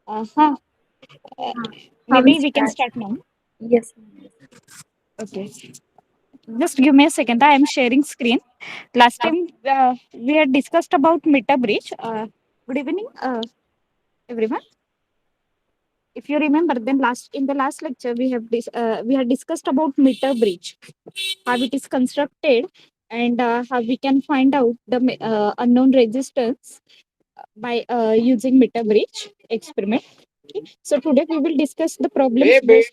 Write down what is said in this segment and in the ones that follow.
Huh. Uh, How we Maybe we can start? start now. Yes. Okay. Just give me a second. I am sharing screen. Last time we had discussed about Meta Bridge. Good evening, everyone. If you remember, then last in the last lecture we had discussed about Meta Bridge, how it is constructed, and how we can find out the unknown resistance by using Meta Bridge experiment. Okay. So today we will discuss the problems based.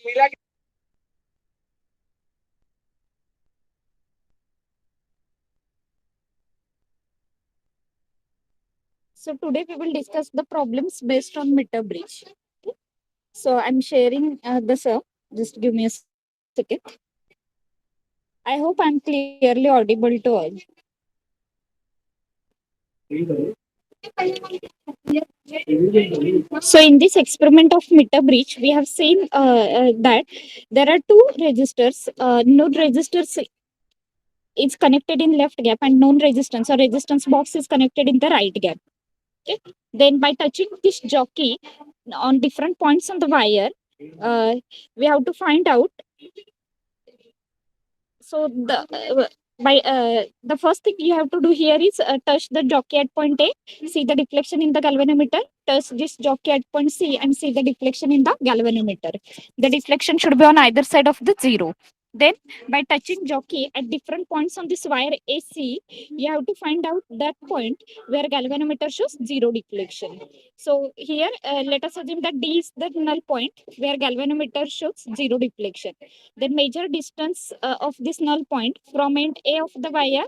So today we will discuss the problems based on Meta Bridge. Okay. So I'm sharing the sir. Just give me a second. I hope I'm clearly audible to all. So in this experiment of Meta Bridge, we have seen that there are two resistors. Node resistors is connected in left gap and known resistance or resistance box is connected in the right gap. Okay. Then by touching this jockey on different points on the wire, uh, we have to find out. So the first thing you have to do here is touch the jockey at point A, see the deflection in the galvanometer, touch this jockey at point C and see the deflection in the galvanometer. The deflection should be on either side of the zero. Then by touching jockey at different points on this wire AC, you have to find out that point where galvanometer shows zero deflection. So here let us assume that D is the null point where galvanometer shows zero deflection. Then measure distance of this null point from end A of the wire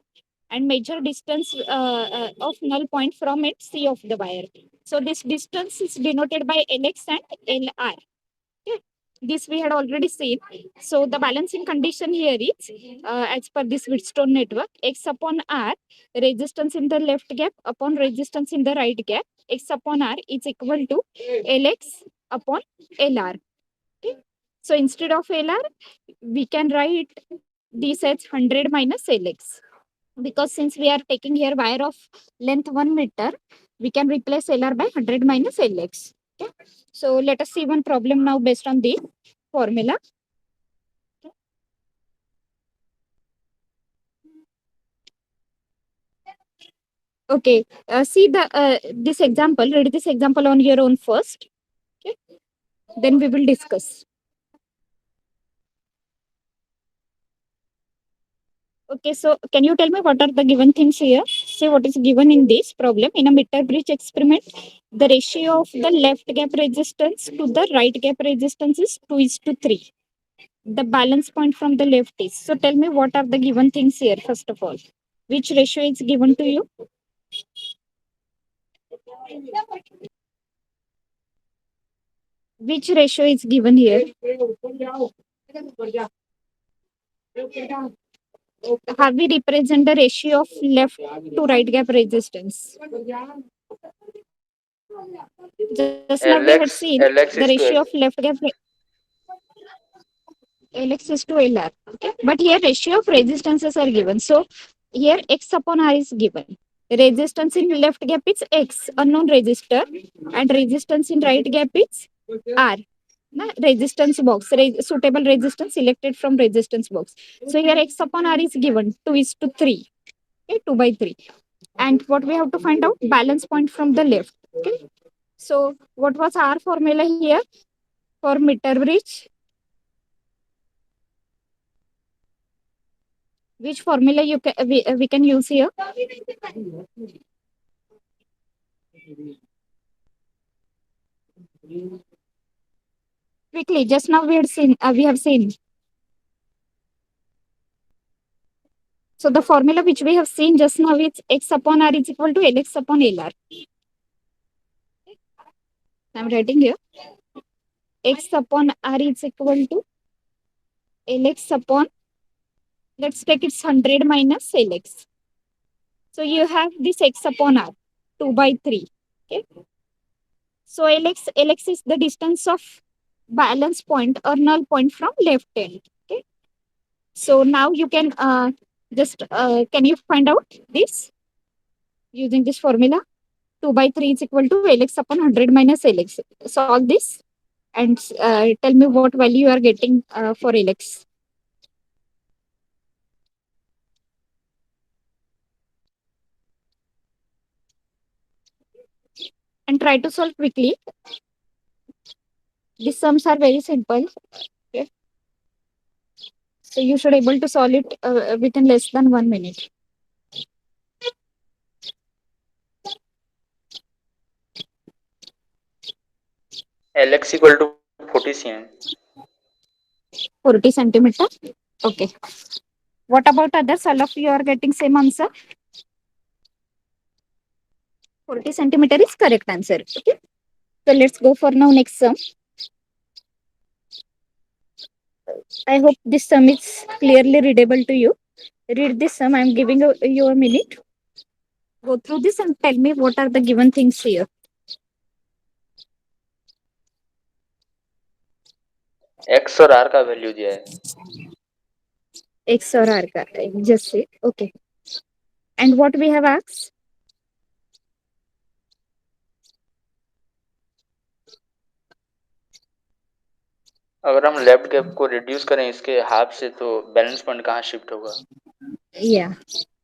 and measure distance of null point from end C of the wire. So this distance is denoted by Lx and Lr. Okay. This we had already seen. So the balancing condition here is as per this Wheatstone network, X upon R, resistance in the left gap upon resistance in the right gap, X upon R is equal to Lx upon Lr. Okay. So instead of Lr, we can write this as 100 minus Lx. Because since we are taking here wire of length 1 meter, we can replace Lr by 100 minus Lx. Okay. So let us see one problem now based on this formula. Okay. See the this example. Read this example on your own first. Okay. Then we will discuss. Okay, so can you tell me what are the given things here? See what is given in this problem. In a meter bridge experiment, the ratio of the left gap resistance to the right gap resistance is 2 is to 3. The balance point from the left is. So tell me what are the given things here, first of all. Which ratio is given to you? Which ratio is given here? Have we represent the ratio of left to right gap resistance? Just now we had LX seen LX the is to ratio L. of left gap Lx is to Lr. Okay. But here ratio of resistances are given. So here X upon R is given. Resistance in left gap is X, unknown resistor, and resistance in right gap is R. Resistance box, suitable resistance selected from resistance box. So here X upon R is given 2 is to 3. Okay, 2 by 3. And what we have to find out? Balance point from the left. Okay. So what was our formula here for meter bridge? Which formula we can use here? Quickly, just now we have seen. So the formula which we have seen just now is X upon R is equal to Lx upon Lr. I'm writing here. X upon R is equal to Lx upon, let's take it's 100 minus Lx. So you have this X upon R, 2 by 3. Okay. So Lx is the distance of balance point or null point from left end. Okay. So now you can can you find out this using this formula? 2 by 3 is equal to Lx upon 100 minus Lx. Solve this and tell me what value you are getting for Lx. And try to solve quickly. These sums are very simple. Okay. So you should able to solve it within less than 1 minute. Lx equal to 40 cm. 40 centimeter. Okay. What about others? All of you are getting same answer. 40 centimeter is correct answer. Okay. So let's go for now next sum. I hope this sum is clearly readable to you. Read this sum. I'm giving you a minute. Go through this and tell me what are the given things here. X और R का value दिया है. X or R का. Just say okay. And what we have asked? अगर हम left gap को reduce करें इसके हाफ से तो बैलेंस पॉइंट कहाँ शिफ्ट होगा? Yeah.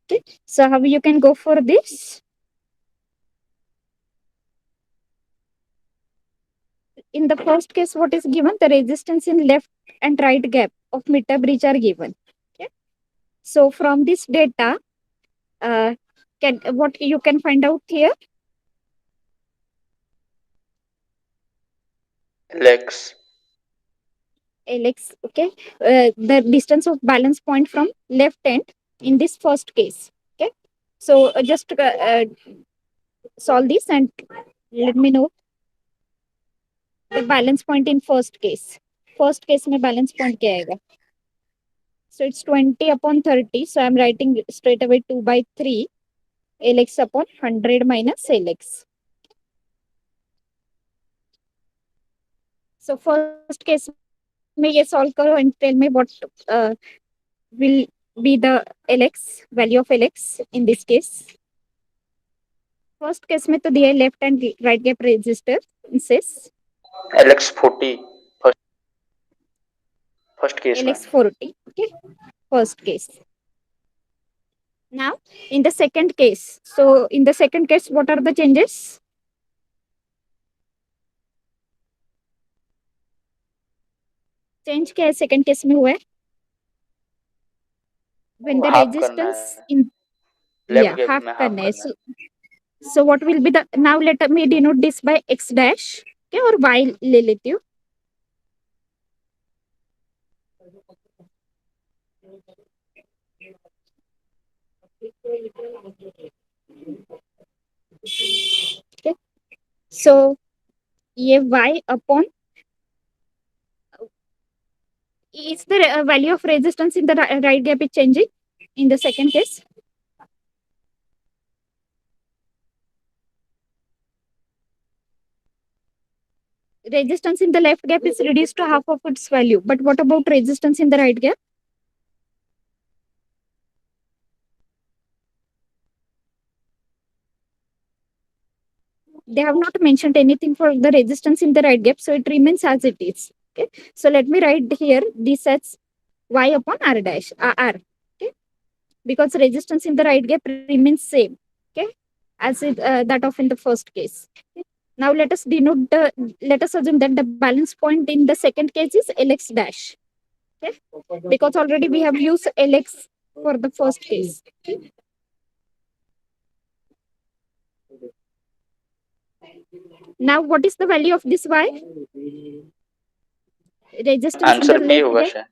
Okay. So how you can go for this? In the first case, what is given? The resistance in left and right gap of meter bridge are given. Okay. So from this data, what you can find out here? Lx. Lx. Okay. The distance of balance point from left end in this first case. Okay. So just solve this and let me know the balance point in first case. First case में balance point क्या आएगा? So it's 20 upon 30. So I'm writing straight away 2 by 3 Lx upon 100 minus Lx. So first case में ये solve करो and tell me what will be the Lx, value of Lx in this case. First case में तो दिया है left and right gap resistor says Lx 40 first case में. Lx 40. Okay, first case. Now in the second case, so in the second case, what are the changes? Change क्या है second case में हुआ है? When the हाफ करना resistance है. in left gap half में half करना है. करना है. So what will be the, now let me denote this by x dash. Okay, और y ले लेती हूँ. Okay. So ये y upon is the value of resistance in the right gap is changing in the second case. Resistance in the left gap is reduced to half of its value. But what about resistance in the right gap? They have not mentioned anything for the resistance in the right gap, so it remains as it is. Okay. So let me write here this as y upon r dash r. Okay. Because resistance in the right gap remains same. Okay. As that of in the first case. Okay. Now let us denote the, let us assume that the balance point in the second case is Lx dash. Okay. Because already we have used Lx for the first case. Okay. Now what is the value of this y? Resistance in the answer B left होगा gap शायद.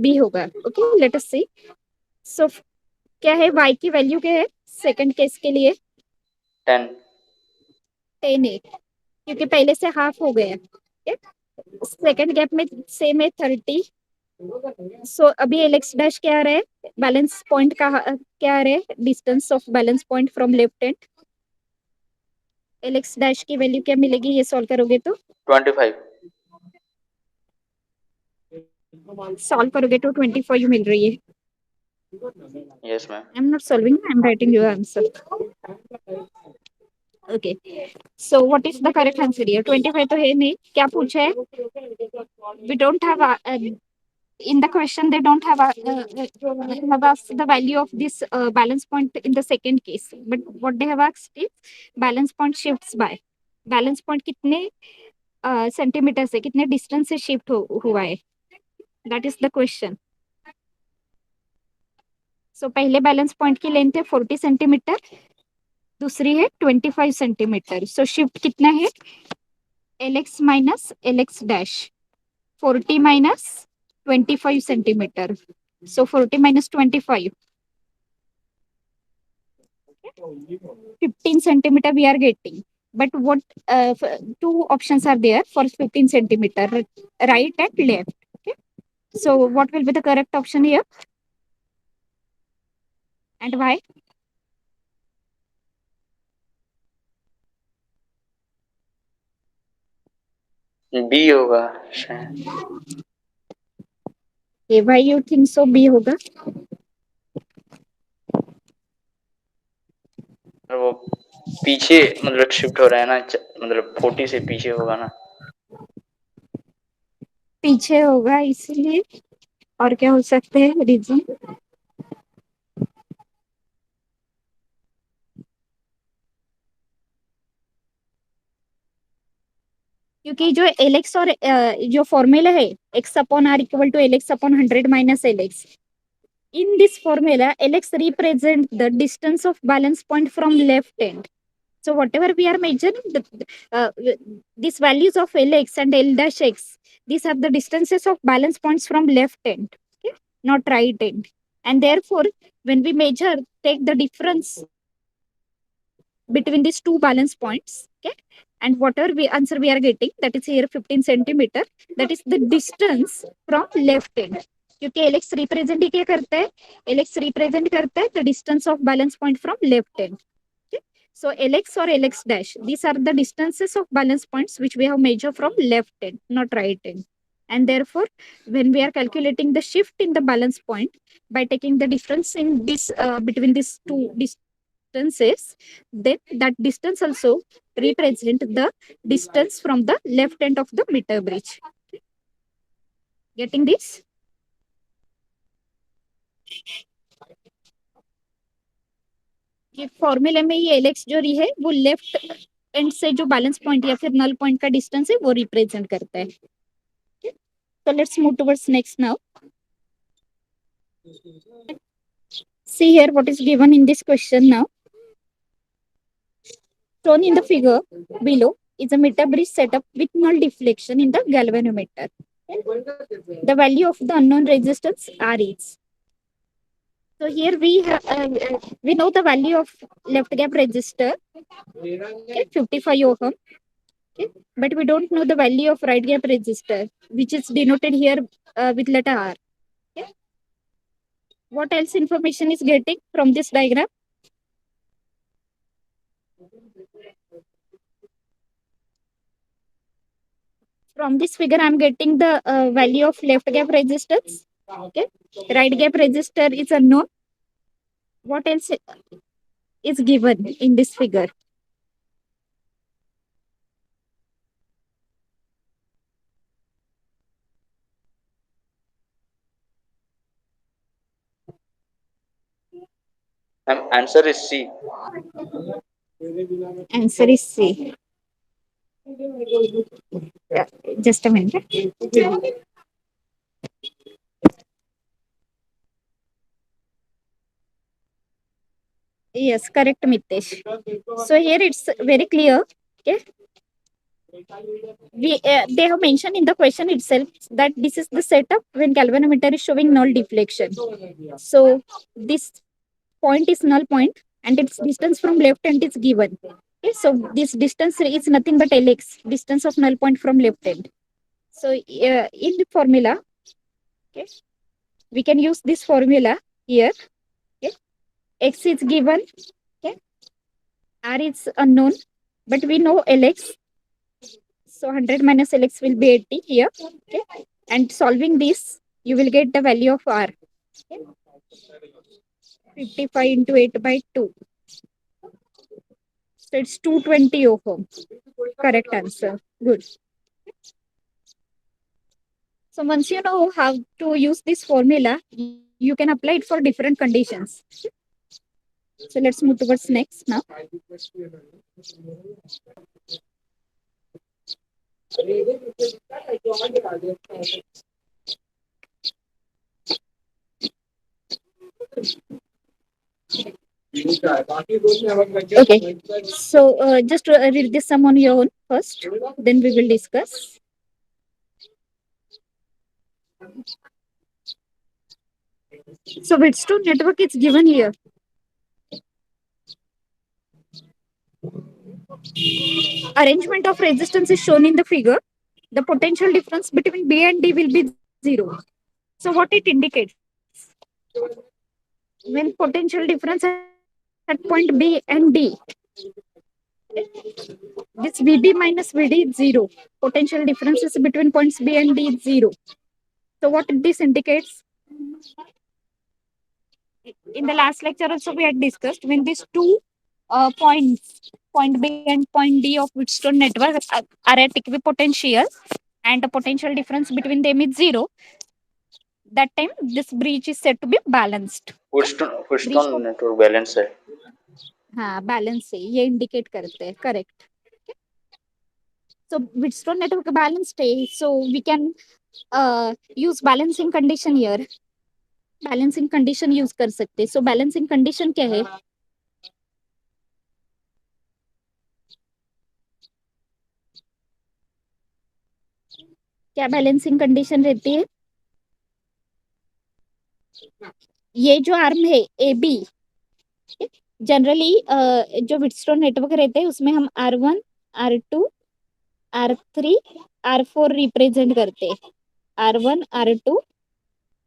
b होगा. Okay, let us see. So क्या है y की value क्या है second case के लिए? 10. 10 है क्योंकि पहले से हाफ हो गया. सेकंड गैप में सेम है 30. सो अभी एलेक्स डैश क्या आ रहा है? बैलेंस पॉइंट का क्या आ रहा है? Distance of balance point from left and. Alex dash की वैल्यू क्या मिलेगी ये सॉल्व करोगे तो? 25. सॉल्व करोगे तो 25 मिल रही है. Yes, ma'am. I'm not solving, I'm writing your answer. Okay. So what is the correct answer here? 25 तो है नहीं, क्या पूछा है? We don't have in the question they don't have asked the value of this balance point in the second case, but what they have asked is balance point shifts by balance point कितने centimetre से कितने distance से shift हुआ है, that is the question. सो पहले balance point की length है 40 centimetre, दूसरी है 25 सेंटीमीटर. सो शिफ्ट कितना है? LX minus LX dash, 40 minus 25 centimetre. So 40 minus 25, 15 centimeter we are getting. But what two options are there for 15 centimeter, right and left? Okay. So what will be the correct option here and why? B होगा शायद. Okay, why you think so B होगा? वो पीछे मतलब shift हो रहा है ना, मतलब 40 से पीछे होगा ना. पीछे होगा इसलिए. और क्या हो सकते हैं रीजन? क्योंकि जो LX और जो फॉर्मूला है x upon r equal to LX upon 100 minus LX, in this formula LX represent the distance of balance point from left end. So whatever we are measuring, uh, these values of LX and L dash X, these are the distances of balance points from left end, okay? Not right end. And therefore, when we measure, take the difference between these two balance points, okay? And whatever we answer we are getting, that is here 15 centimeter, that is the distance from left end. क्योंकि LX represent ही क्या करता है? LX represent करता है the distance of balance point from left end. So LX or LX dash, these are the distances of balance points which we have measured from left end, not right end. And therefore, when we are calculating the shift in the balance point by taking the difference in this between these two distances, then that distance also represent the distance from the left end of the meter bridge. Getting this? कि फॉर्मूले में ये LX जो है वो left and से जो balance point या फिर नल पॉइंट का डिस्टेंस है वो रिप्रेजेंट करता है. So let's move towards next now. See here what is given in this question now. Shown in the figure below is a meter bridge setup with null deflection in the galvanometer. The value of the unknown resistance R is. So here we know the value of left gap resistor, okay, 55 ohm. Okay, but we don't know the value of right gap resistor, which is denoted here with letter R. Okay. What else information is getting from this diagram? From this figure, I'm getting the value of left gap resistance. Okay, right gap resistor is unknown. What else is given in this figure? Answer is C. Answer is C. Yeah, just a minute. Yes, correct, Mitesh. So here it's very clear. Okay, they have mentioned in the question itself that this is the setup when galvanometer is showing null deflection. So this point is null point and its distance from left end is given. Okay, so this distance is nothing but LX, distance of null point from left end. So in the formula, okay, we can use this formula here. Okay, X is given, okay, R is unknown, but we know LX. So 100 minus LX will be 80 here. Okay, and solving this, you will get the value of R. Okay. 55 into 8 by 2. So it's 220 ohm. Correct answer. Good. So once you know how to use this formula, you can apply it for different conditions. So let's move towards next now. Okay. So just read this sum on your own first, then we will discuss. So Wheatstone network is given here. Arrangement of resistance is shown in the figure. The potential difference between B and D will be 0. So what it indicates? When potential difference at point B and D, this VB minus VD is 0. Potential differences between points B and D is 0. So what this indicates? In the last lecture also we had discussed when these two points, point B and point D of Wheatstone network are at equipotential and the potential difference between them is 0, that time this breach is said to be balanced. Wheatstone network balance है. हाँ balance है ये indicate करते हैं correct. So Wheatstone network balanced है, so we can use balancing condition here. Balancing condition use कर सकते हैं. सो बैलेंसिंग कंडीशन क्या है? क्या बैलेंसिंग कंडीशन रहती है? ये जो आर्म है ए बी, जनरली जो Wheatstone नेटवर्क रहते हैं उसमें हम R1, R2, R3, R4 represent करते हैं. R1, R2,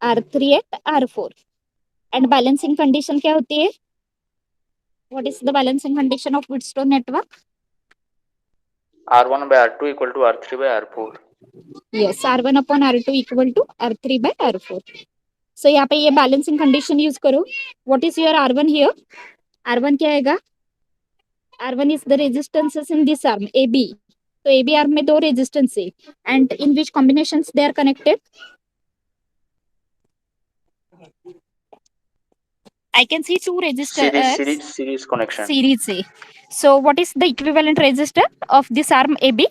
R3 and R4. And balancing condition क्या होती है? What is the balancing condition of Wheatstone network? R1 by R2 equal to R3 by R4. Yes, R1 upon R2 equal to R3 by R4. So यहाँ पे ये balancing condition use करो. What is your R1 here? R1 क्या आएगा? R1 is the resistance in this arm AB. तो AB arm में दो resistance है and in which combinations they are connected? I can see two resistors. Series connection. Series है. So what is the equivalent resistor of this arm AB?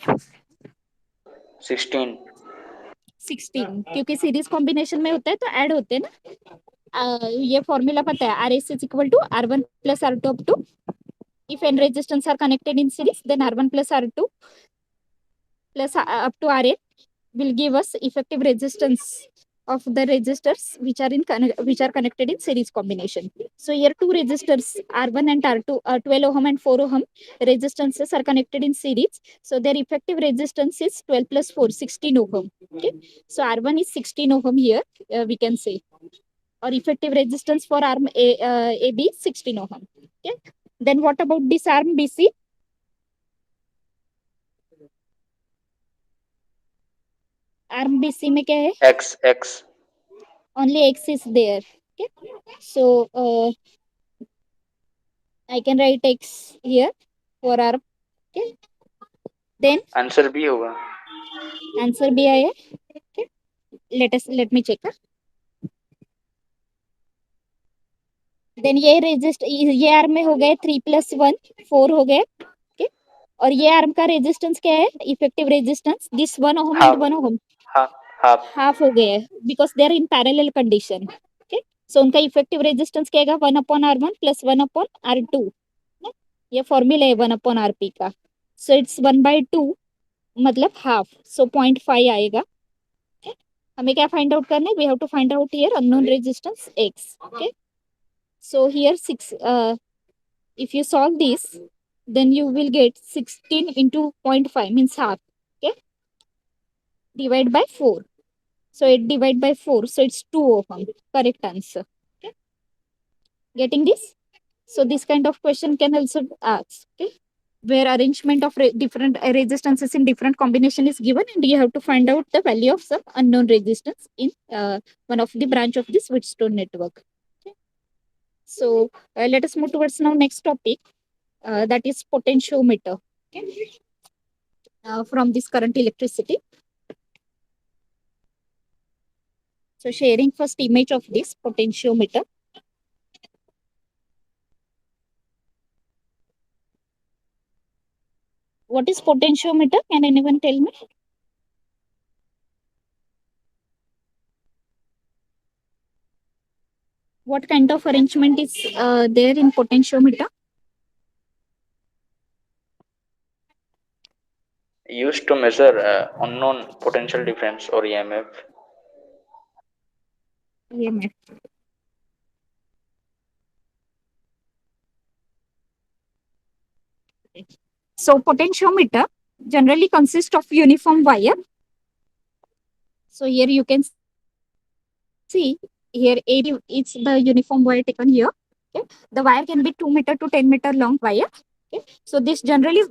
16. 16. क्योंकि series combination में होता है तो ऐड होते हैं ना. ये फॉर्मूला पता है, RS is equal to R1 plus R2 up to, if n resistance are connected in series, then R1 plus R2 plus up to Rn will give us effective resistance of the resistors which are connected in series combination. So here two resistors R1 and R2 are 12 ohm and 4 ohm resistances are connected in series. So their effective resistance is 12 plus 4, 16 ohm. Okay. So R1 is 16 ohm here, we can say. Or effective resistance for arm AB 16 ohm. Okay. Then what about this arm BC? Arm BC में क्या है? X. Only X is there. Okay. So I can write X here for arm. Okay. Then Answer B होगा. Answer B आया. Okay. Let me check. Then ये arm में हो गए 3 plus 1 4 हो गए. Okay. और ये आर्म का रेजिस्टेंस क्या है? Effective resistance this 1 ohm and 1 ohm half हो गए because they are in parallel condition. Okay. So उनका इफेक्टिव रेजिस्टेंस क्या है? 1 upon R1 plus 1 upon R2. ये फॉर्मूला है 1 upon RP का. सो इट्स 1/2 मतलब हाफ. सो 0.5 आएगा. हमें क्या फाइंड आउट करना है? We have to find out here unknown resistance X. Okay. So here 6 if you solve this then you will get 16 into 0.5 means half. Okay. Divide by 4. So 8 divided by 4. So it's 2 ohm. Correct answer. Okay. Getting this? So this kind of question can also ask. Okay. Where arrangement of different resistances in different combination is given and you have to find out the value of some unknown resistance in one of the branch of this Wheatstone network. Okay. So let us move towards now next topic. that is potentiometer. Okay, from this current electricity. So sharing first image of this potentiometer. What is potentiometer? Can anyone tell me? What kind of arrangement is there in potentiometer? Used to measure unknown potential difference or EMF. EMF. So potentiometer generally consists of uniform wire. So here you can see here it's the uniform wire taken here. Okay, the wire can be 2 meter to 10 meter long wire. Okay, so this generally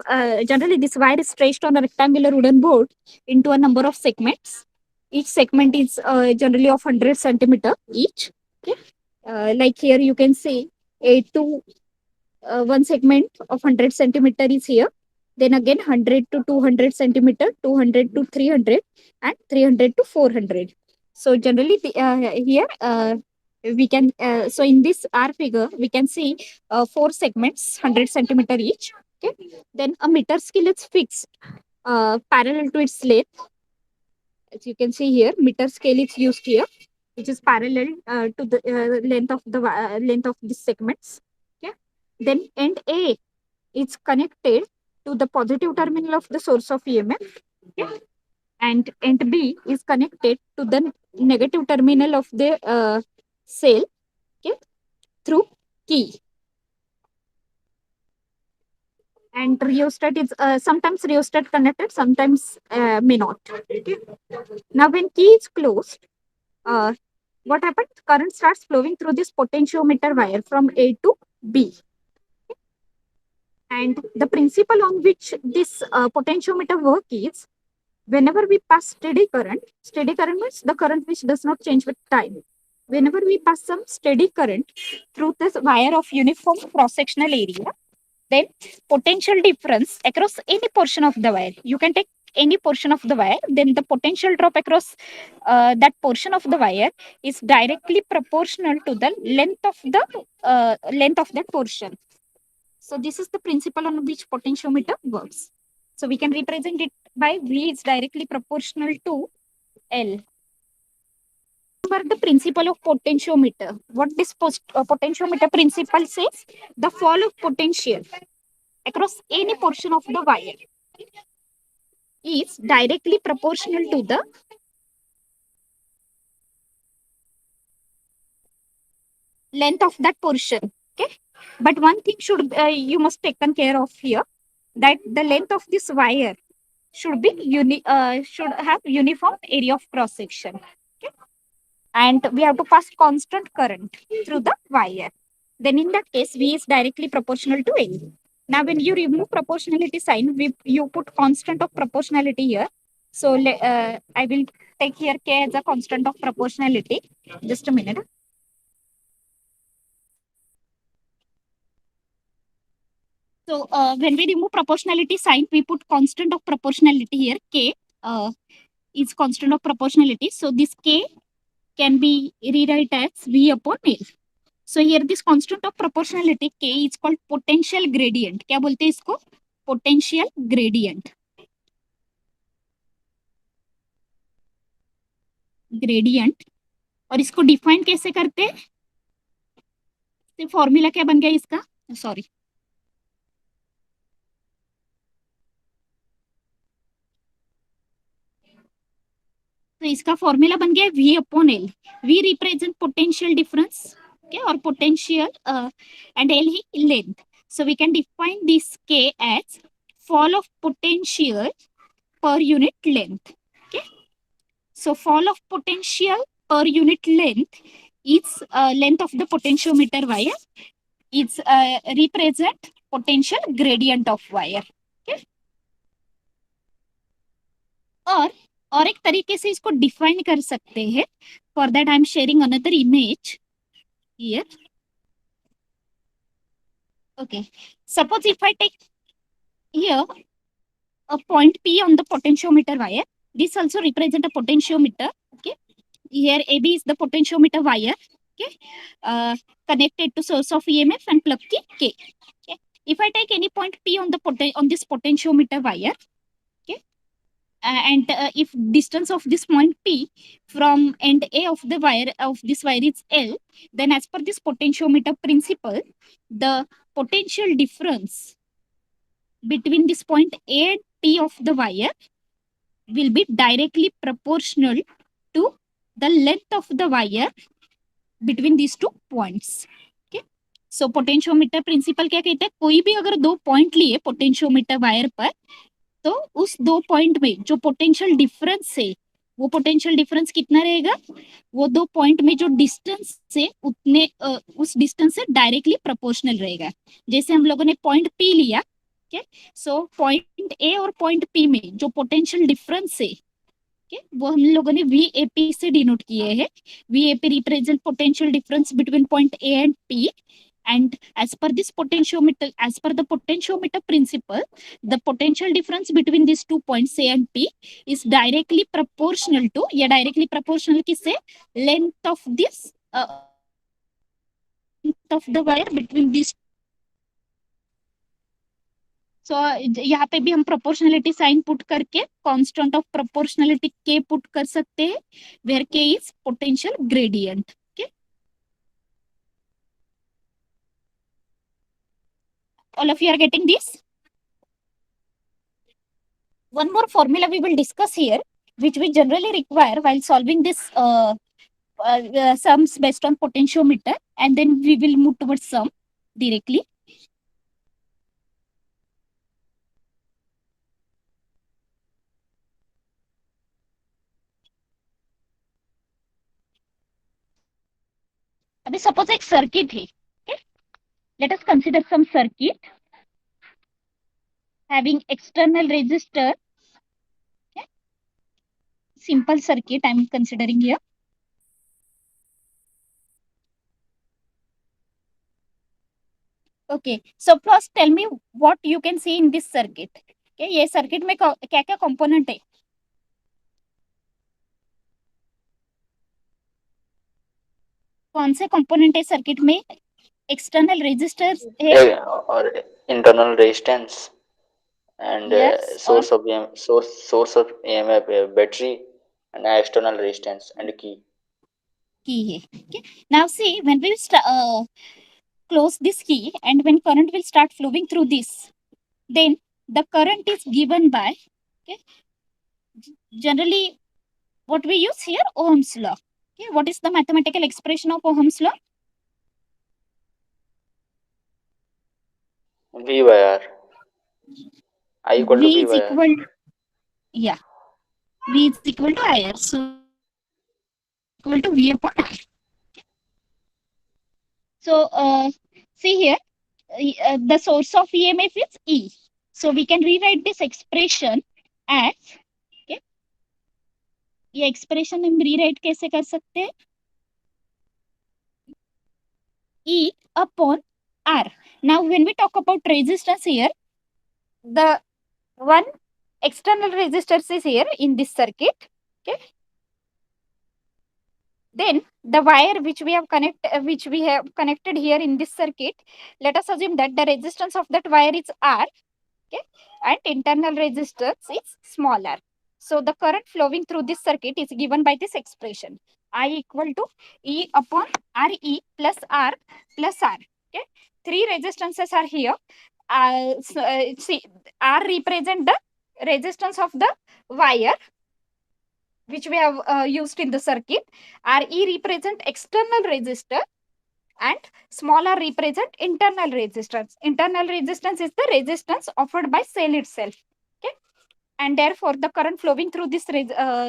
this wire is stretched on a rectangular wooden board into a number of segments. Each segment is generally of 100 centimeter each. Okay, like here you can see a one segment of 100 centimeter is here. Then again 100 to 200 centimeter, 200 to 300, and 300 to 400. So generally here we can so in this R figure we can see four segments 100 centimeter each. Okay, then a meter scale is fixed parallel to its length. As you can see here, meter scale is used here, which is parallel to the length of these segments. Okay, then end A is connected to the positive terminal of the source of EMF. Okay, and end B is connected to the negative terminal of the cell. Okay, through key. And rheostat is sometimes rheostat connected, sometimes may not. Okay. Now when key is closed, what happens? Current starts flowing through this potentiometer wire from A to B. And the principle on which this potentiometer work is, whenever we pass steady current means the current which does not change with time. Whenever we pass some steady current through this wire of uniform cross-sectional area, then potential difference across any portion of the wire, you can take any portion of the wire, then the potential drop across that portion of the wire is directly proportional to the length of that portion. So this is the principle on which potentiometer works. So we can represent it by V is directly proportional to L. Remember the principle of potentiometer. What this potentiometer principle says? The fall of potential across any portion of the wire is directly proportional to the length of that portion. Okay, but one thing should you must taken care of here, that the length of this wire should be should have uniform area of cross section. Okay, and we have to pass constant current through the wire. Then in that case, V is directly proportional to L. Now, when you remove proportionality sign, you put constant of proportionality here. So I will take here K as a constant of proportionality. Just a minute. So when we remove proportionality sign, we put constant of proportionality here. K is constant of proportionality. So this K can be rewrite as V upon L. So here this constant of proportionality K is called potential gradient. क्या बोलते हैं इसको? Potential gradient. Gradient. और इसको define कैसे करते हैं? Formula क्या बन गया इसका? सॉरी, तो इसका फॉर्मूला बन गया V upon L. V represent potential difference, okay, or potential and L he length. So we can define this K as fall of potential per unit length. Okay, so fall of potential per unit length is length of the potentiometer wire. It's represent potential gradient of wire. Okay, और एक तरीके से इसको define कर सकते हैं. For that I am sharing another image here. Okay. Suppose if I take here a point P on the potentiometer wire, this also represent a potentiometer. Okay. Here AB is the potentiometer wire. Okay. Connected to source of EMF and plug key K. Okay. If I take any point P on the on this potentiometer wire, okay, and if distance of this point P from end A of the wire of this wire is L, then as per this potentiometer principle, the potential difference between this point A and P of the wire will be directly proportional to the length of the wire between these two points. Okay. So potentiometer principle क्या कहते हैं, कोई भी अगर दो point लिए potentiometer wire पर, तो उस दो पॉइंट में जो पोटेंशियल डिफरेंस है, वो पोटेंशियल डिफरेंस कितना रहेगा, वो दो पॉइंट में जो डिस्टेंस से उतने उस डिस्टेंस से डायरेक्टली प्रोपोर्शनल रहेगा. जैसे हम लोगों ने पॉइंट पी लिया. सो पॉइंट ए और पॉइंट पी में जो पोटेंशियल डिफरेंस है, वो हम लोगों ने VAP से डिनोट किए हैं. VAP represent potential difference between point A and P, and as per this potentiometer, as per the potentiometer principle, the potential difference between these 2 points A and P is directly proportional to, या directly proportional किससे, length of this length of the wire between these. सो यहाँ पे भी हम proportionality sign put करके constant of proportionality के put कर सकते हैं, वेयर के is potential gradient. Okay, all of you are getting this? One more formula we will discuss here, which we generally require while solving this sums based on potentiometer, and then we will move towards sum directly. अभी suppose एक circuit है. Let us consider some circuit having external resistor. Okay. Simple circuit I am considering here. Okay, so first tell me what you can see in this circuit. Okay, ये circuit में क्या क्या component है? कौन से component है circuit में? External resistors है और internal resistance and source of EMF, battery, and external resistance and key है. Okay, now see, when we close this key and when current will start flowing through this, then the current is given by, okay, generally what we use here, Ohm's law. Okay, what is the mathematical expression of Ohm's law? V by R. I equal to V is by equal, R. Yeah, V is equal to IR, so equal to V upon I. So see here, the source of EMF is E. So we can rewrite this expression as, okay, ये expression हम rewrite कैसे कर सकते हैं? E upon R. Now when we talk about resistance here, the one external resistance is here in this circuit. Okay. Then the wire which we have connected here in this circuit, let us assume that the resistance of that wire is R. Okay, and internal resistance is smaller. So the current flowing through this circuit is given by this expression, I equal to E upon RE plus R plus R. Okay, three resistances are here. See, R represent the resistance of the wire which we have used in the circuit. RE represent external resistor and smaller represent internal resistance. Internal resistance is the resistance offered by cell itself. Okay, and therefore the current flowing through this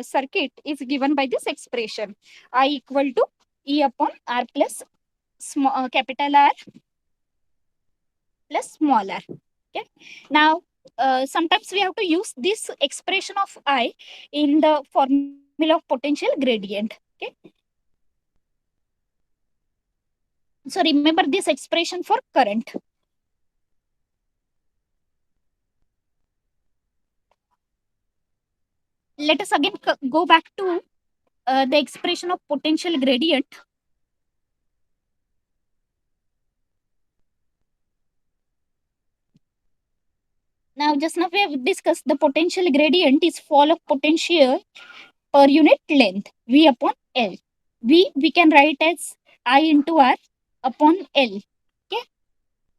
circuit is given by this expression, I equal to E upon R plus capital R plus small r. Okay, now sometimes we have to use this expression of I in the formula of potential gradient. Okay, so remember this expression for current. let us again go back to the expression of potential gradient. Now, just now we have discussed the potential gradient is fall of potential per unit length, V upon L. V we can write as I into R upon L. Okay.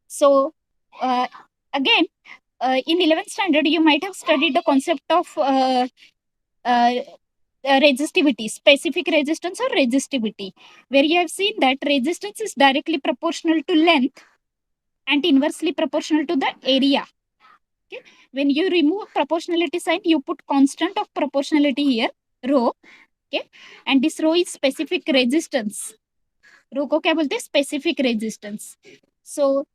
So, again, in 11th standard, you might have studied the concept of resistivity, specific resistance or resistivity, where you have seen that resistance is directly proportional to length and inversely proportional to the area. Okay. When you remove proportionality sign, you put constant of proportionality here, rho. Okay. And this rho is specific resistance. Rho को क्या बोलते हैं? Specific resistance. So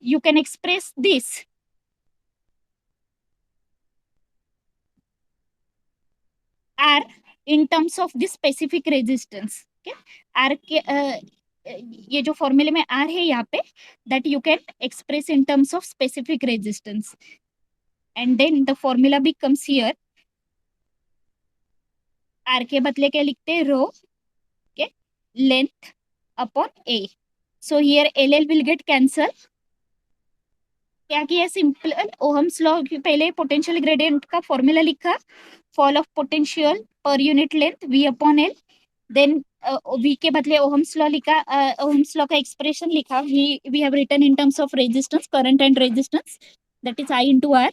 you can express this R in terms of this specific resistance. Okay. R के ये जो फॉर्मूले में R है यहाँ पे, that you can express in terms of specific resistance, and then the formula becomes here R के बदले क्या लिखते हैं? रो के length upon A. So here LL will get cancel. क्या किया? सिंपल ओहम्स लॉ पहले पोटेंशियल ग्रेडियंट का फॉर्मूला लिखा, fall of potential per unit length V upon L. Then V के बदले ओहम्स लॉ लिखा, ओहम्स लॉ का एक्सप्रेशन लिखा, we have written in terms of resistance, current and resistance, that is I into R.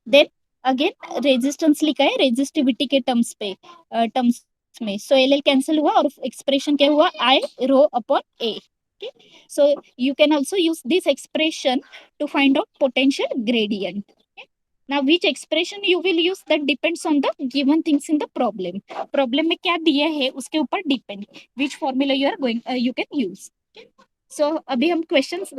Then again resistance लिखा है resistivity के terms पे, terms में. सो एल एल कैंसिल हुआ और एक्सप्रेशन क्या हुआ? I r upon a. Okay. So you can also use this expression to find out potential gradient. Okay. Now which expression you will use, that depends on the given things in the problem. Problem में क्या दिया है उसके ऊपर depend which formula you are going you can use. Okay. So अभी हम questions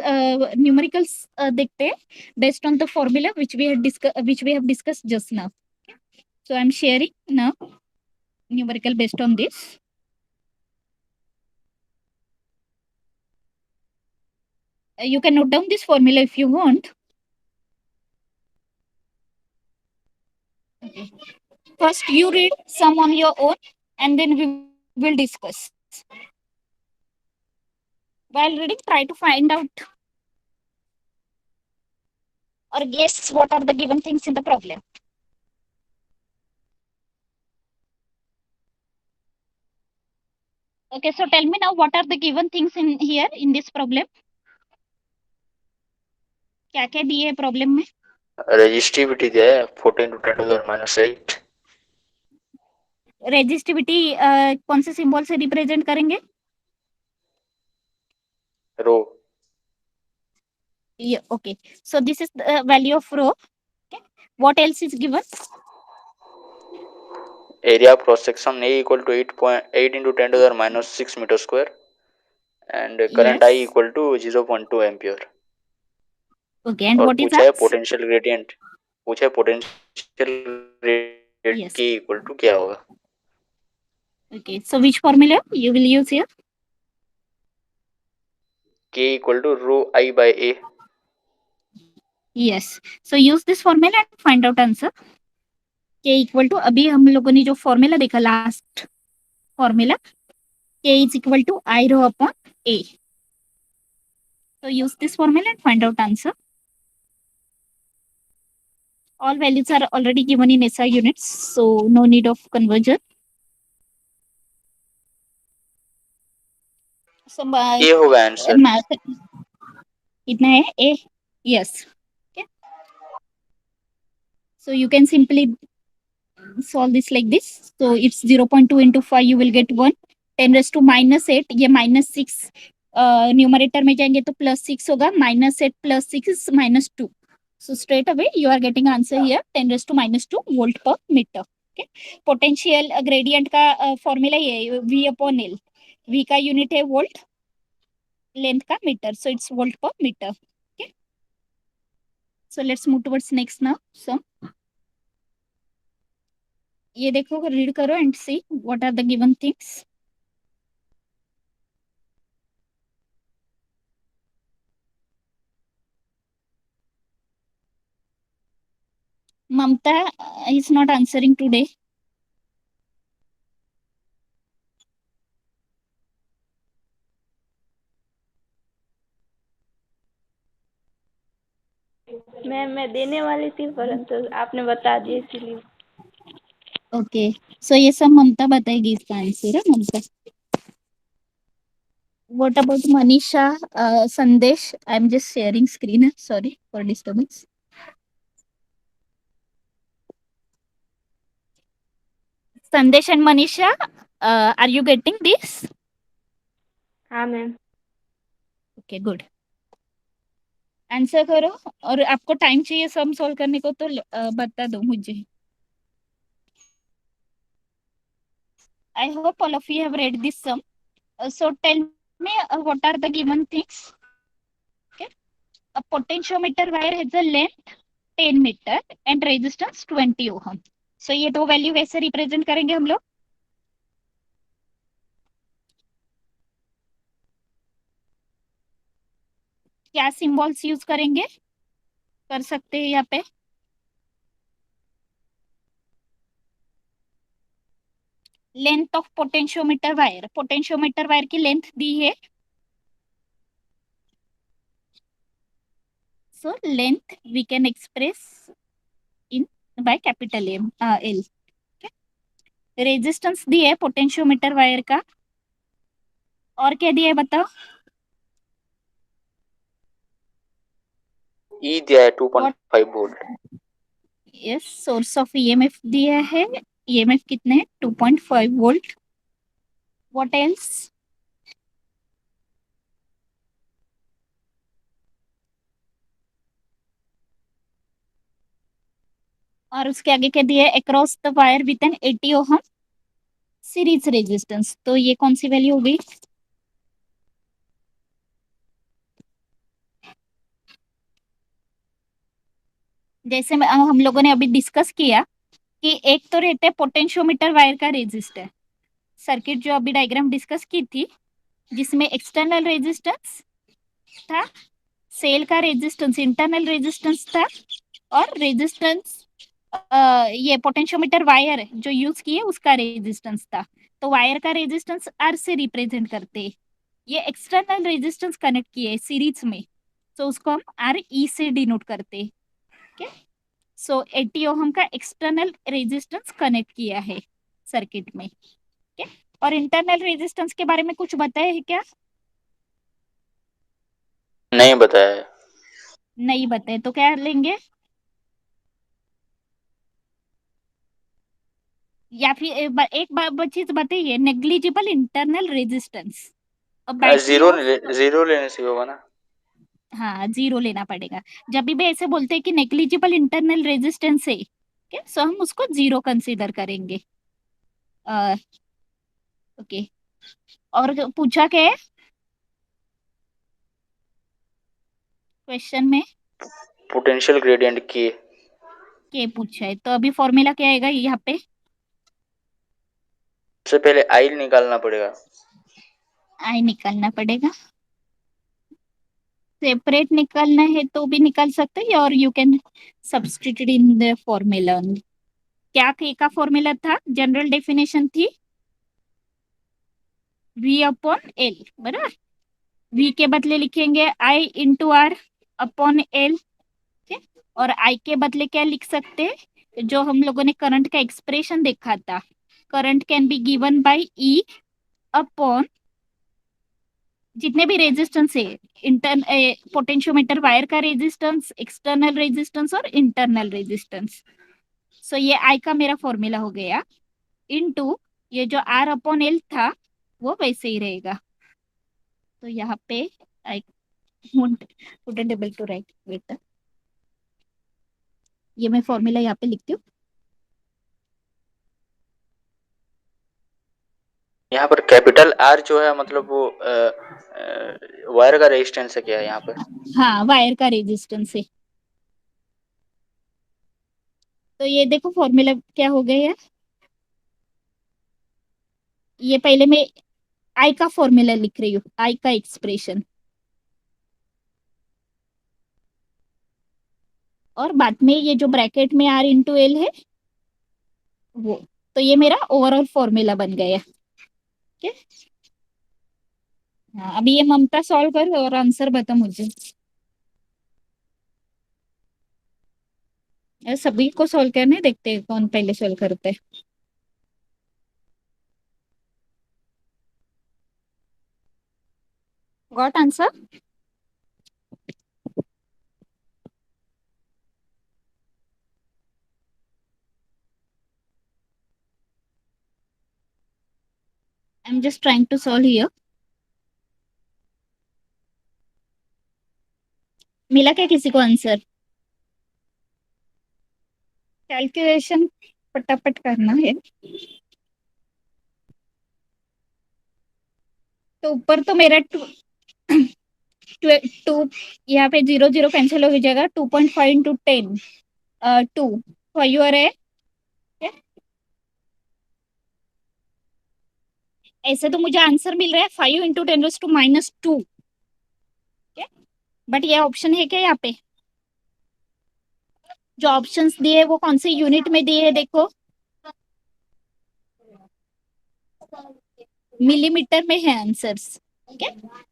numericals देखते हैं based on the formula which we have discussed just now. Okay. So I am sharing now numerical based on this. You can note down this formula if you want. Okay. First, you read some on your own, and then we will discuss. While reading, try to find out or guess what are the given things in the problem. Okay, so tell me now what are the given things in here in this problem? क्या क्या दिए है problem में? Resistivity दिया है 14 to 10 to the minus 8. Resistivity कौन से symbol से रिप्रेजेंट करेंगे? रो. Okay, so this is the value of rho. Okay. What else is given? Area of cross section A equal to 8.8 into 10 to the minus 6 meter square, and current I equal to 0.2 ampere. Okay, and और what is पूछा है that? Potential gradient, पूछा है potential gradient के equal to क्या होगा? Okay, so which formula you will use here? K equal to rho I by A. Yes, so use this formula and find out answer. K equal to, अभी हम लोगों ने जो formula देखा last formula, K is equal to I rho upon A. So use this formula and find out answer. All values are already given in SI units, so no need of conversion. So A होगा answer. कितना है? A. Yes. Okay. So you can simply solve this like this. So it's 0.2 into 5, you will get 1. 10 raised to minus 8, ये minus 6 numerator में जाएंगे तो plus 6 होगा, minus 8 plus 6 minus 2. So straight away you are getting answer here 10 raised to minus 2 volt per meter. Okay. Potential gradient का formula ये V upon L. V का unit है volt, length का metre, so it's volt per meter. Okay. So let's move towards next now. So ये देखो, read करो and see what are the given things. Mamta is not answering today. Ma'am मैं देने वाली थी परंतु आपने बता दिया इसीलिए। ओके, सो ये सब ममता बताएगी इसका आंसर है, ममता। What about Manisha, Sandesh? I'm just sharing screen. Sorry for disturbance. Sandesh and Manisha, are you getting this? हाँ मैम। Okay, good. आंसर करो, और आपको टाइम चाहिए सम सॉल्व करने को तो बता दो मुझे। I hope all of you have read this sum. So tell me what are the given things? Okay. A potentiometer wire has a length 10 meter and resistance 20 ohm. So ये दो value कैसे represent करेंगे हम लोग? क्या symbols use करेंगे, कर सकते हैं यहाँ पे? लेंथ ऑफ पोटेंशियोमीटर वायर की लेंथ दी है, so length we can express in by capital m l. Resistance दी है पोटेंशियोमीटर वायर का, और क्या दिया है बताओ? ई दिया है 2.5 volt. Yes, source of EMF दिया है, ईएमएफ कितने हैं? 2.5 वोल्ट। What else? और उसके आगे क्या दिया है? Across the wire with an 80 ohm series resistance. तो ये कौन सी वैल्यू हो गई? जैसे हम लोगों ने अभी डिस्कस किया कि एक तो रहते हैं पोटेंशियोमीटर वायर का रेजिस्टर, सर्किट जो अभी डायग्राम डिस्कस की थी जिसमें एक्सटर्नल रेजिस्टेंस था, सेल का रेजिस्टेंस इंटरनल रेजिस्टेंस था, और रेजिस्टेंस ये पोटेंशियोमीटर वायर जो यूज किए उसका रेजिस्टेंस था। तो वायर का रेजिस्टेंस आर से रिप्रेजेंट करते हैं, ये एक्सटर्नल रेजिस्टेंस कनेक्ट किए सीरीज में, तो उसको हम आर ई से डिनोट करते हैं। okay? सो 80 ओहम का एक्सटर्नल रेजिस्टेंस कनेक्ट किया है सर्किट में। ठीक है, और इंटरनल रेजिस्टेंस के बारे में कुछ बताया है क्या? नहीं बताया है। नहीं बताए तो क्या लेंगे? या फिर एक चीज बताइए, नेग्लिजिबल इंटरनल रेजिस्टेंस। अब बैटरी जीरो ऑफ, जीरो लेने से होगा ना। हाँ जीरो लेना पड़ेगा। जब भी ऐसे बोलते हैं कि नेग्लिजिबल इंटरनल रेजिस्टेंस है, सो हम उसको जीरो कंसीडर करेंगे। ओके, और पूछा क्या है क्वेश्चन में? पोटेंशियल ग्रेडियंट की के पूछा है, तो अभी फॉर्मूला क्या आएगा यहाँ पे? सबसे पहले आई निकालना पड़ेगा। आई निकालना पड़ेगा, सेपरेट निकालना है तो भी निकाल सकते हैं, और you can substitute in the formula. क्या के का फॉर्मूला था? जनरल डेफिनेशन थी V अपॉन एल, बराबर। V के बदले लिखेंगे I into R upon L. और I के बदले क्या लिख सकते हैं? जो हम लोगों ने करंट का एक्सप्रेशन देखा था, current can be given by E upon जितने भी रेजिस्टेंस है, इंटर पोटेंशियोमीटर वायर का रेजिस्टेंस, एक्सटर्नल रेजिस्टेंस और इंटरनल रेजिस्टेंस। सो ये I का मेरा फॉर्मूला हो गया, इनटू ये जो R अपॉन एल था वो वैसे ही रहेगा। तो यहाँ पे आई wouldn't able to write, wait, ये मैं फॉर्मूला यहाँ पे लिखती हूँ। यहाँ पर कैपिटल आर जो है मतलब वो वायर का रेजिस्टेंस है क्या यहाँ पर? हाँ, वायर का रेजिस्टेंस है। तो ये देखो फॉर्मूला क्या हो गया है, ये पहले मैं आई का फॉर्मूला लिख रही हूँ, आई का एक्सप्रेशन, और बाद में ये जो ब्रैकेट में आर इंटू एल है वो। तो ये मेरा ओवरऑल फॉर्मूला बन गया। ठीक है। हाँ, अभी ये ममता सॉल्व कर और आंसर बता मुझे। सभी को सॉल्व करने, देखते हैं कौन पहले सॉल्व करते हैं। Got answer? I am just trying to solve here. मिला क्या किसी को आंसर? कैलकुलेशन फटाफट करना है। तो ऊपर तो मेरा टू, यहाँ पे 0 0 कैंसिल हो जाएगा। 2.5 इंटू 10, 2 फाइव और है। ऐसे तो मुझे आंसर मिल रहा है 5 इंटू 10⁻²। बट ये ऑप्शन है क्या यहाँ पे? जो ऑप्शंस दिए है वो कौन से यूनिट में दिए है देखो। मिलीमीटर में है आंसर्स। ओके,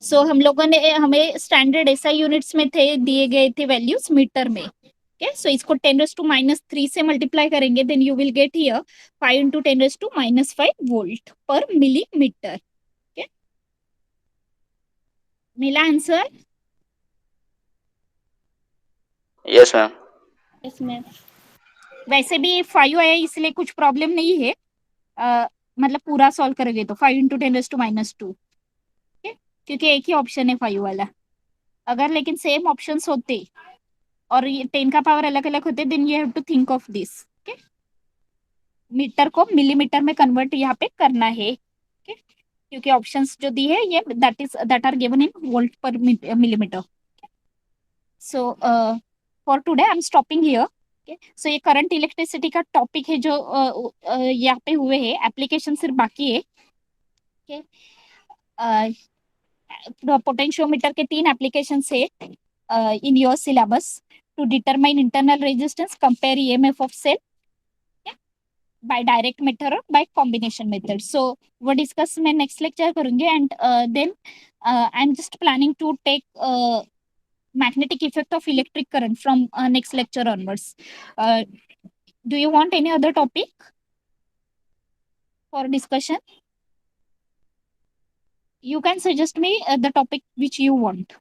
सो हम लोगों ने, हमें स्टैंडर्ड ऐसा यूनिट्स में थे, दिए गए थे वैल्यूज मीटर में। ओके, सो इसको 10⁻³ से मल्टीप्लाई करेंगे, then you will get here 5 into 10⁻5 volt per millimetre. Okay, मिला answer? Yes ma'am. Yes ma'am. वैसे भी 5 आया इसलिए कुछ प्रॉब्लम नहीं है। मतलब पूरा सॉल्व करोगे तो 5 इंटू 10⁻²। क्योंकि एक ही ऑप्शन है 5 वाला। अगर लेकिन सेम ऑप्शंस होते और ये 10 का पावर अलग अलग होते, then you have to think of this. Okay, metre को मिलीमीटर में कन्वर्ट यहाँ पे करना है। ओके, क्योंकि ऑप्शंस जो दी है ये that are given in volt per millimetre. So for today I am stopping here. Okay, so ये करंट इलेक्ट्रिसिटी का टॉपिक है जो यहाँ पे हुए हैं, एप्लीकेशन सिर्फ बाकी है। ओके, पोटेंशियोमीटर के 3 एप्लीकेशन है in your syllabus. To determine internal resistance, compare EMF of cell by direct method और बाय कॉम्बिनेशन मेथड। सो वो डिस्कस मैं नेक्स्ट लेक्चर करूंगी। And then I am just planning to take magnetic effect of electric current from next lecture onwards. Do you want any other topic for discussion? You can suggest me the topic which you want.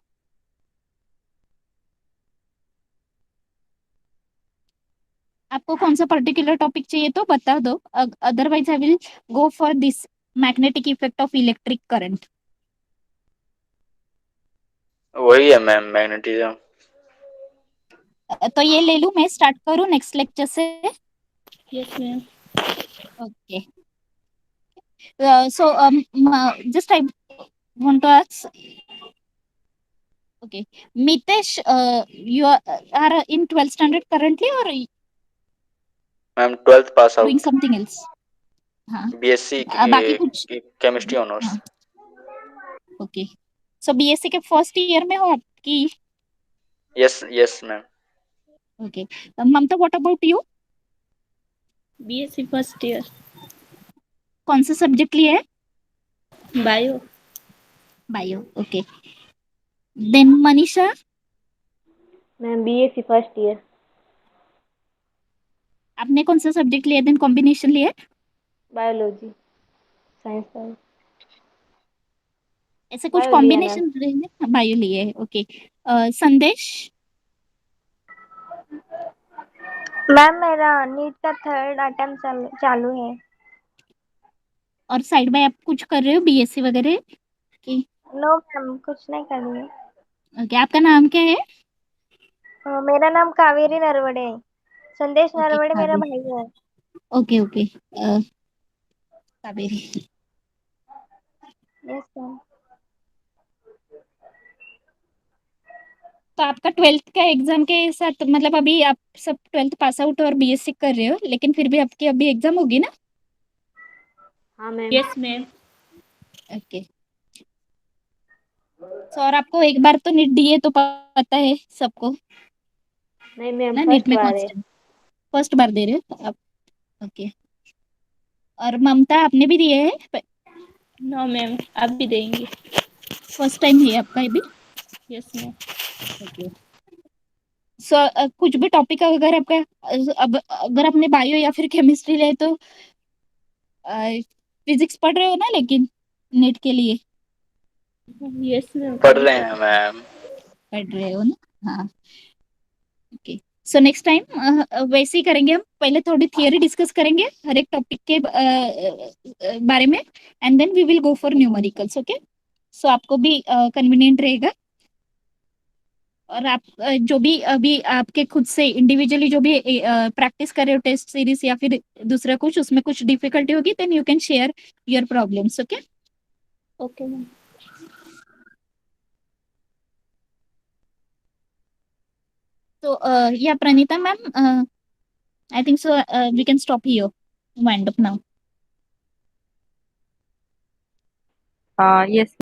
आपको कौन सा particular topic चाहिए तो बता दो, otherwise I will go for this magnetic effect of electric current. वही है ma'am, magnetism. तो ये ले लूं, मैं स्टार्ट करूं नेक्स्ट लेक्चर से? Yes ma'am. Okay, so just I want to ask, okay, Mitesh, you are in 12th standard currently or ma'am 12th pass doing out, something else? हाँ, बीएससी बाकी कुछ? Chemistry honours. हाँ, okay, so BSc के first year में हो आपकी? Yes yes ma'am. Okay, Mamta what about you? BSc first year. कौन सा सब्जेक्ट लिए है? Bio. Bio, okay. Then Manisha? Ma'am BSc first year. आपने कौन सा सब्जेक्ट लिया, देन कॉम्बिनेशन लिया? Biology, science bio. ऐसे कुछ बायो लिया मैम। कॉम्बिनेशन? बायो लिए है, ओके। संदेश? मैम मेरा नीट का 3rd अटेम्प्ट चालू है। और साइड बाय आप कुछ कर रहे हो बीएससी वगैरह की? नो मैम, कुछ नहीं कर रही है। ओके, आपका नाम क्या है? मेरा नाम कावेरी नरवड़े है। संदेश ओके, नरवड़े मेरा कावेरी। भाई है। Okay okay, Kaveri. Yes ma'am. तो आपका 12th का एग्जाम के साथ, मतलब अभी आप सब 12th पास आउट और बीएससी कर रहे हो, लेकिन फिर भी आपकी अभी एग्जाम होगी ना? हाँ मैम। Yes ma'am. ओके, सो और आपको एक बार तो नीट दिए तो पता है सबको नहीं मैम, ना, नीट फर्स्ट में बार है। कांस्टेंट फर्स्ट बार दे रहे हो आप? ओके, और ममता आपने भी दिए हैं? नो मैम, आप भी देंगे? फर्स्ट टाइम है आपका ये भी? Yes ma'am. ओके। सो कुछ भी टॉपिक अगर आपका अब अगर आपने बायो या फिर केमिस्ट्री ले तो फिजिक्स पढ़ रहे हो ना, लेकिन नेट के लिए यस मैम, पढ़ रहे हैं मैम। पढ़ रहे हो ना? हाँ। ओके। सो नेक्स्ट टाइम वैसे ही करेंगे, हम पहले थोड़ी थियरी डिस्कस करेंगे हर एक टॉपिक के बारे में, and then we will go for numericals. Okay. So आपको भी कन्वीनियंट रहेगा, और आप जो भी अभी आपके खुद से इंडिविजुअली जो भी प्रैक्टिस कर रहे हो टेस्ट सीरीज या फिर दूसरा कुछ, उसमें कुछ डिफिकल्टी होगी, then you can share your problems. Okay. Okay ma'am. तो या Pranita ma'am, I think so we can stop here, wind up now. Yes.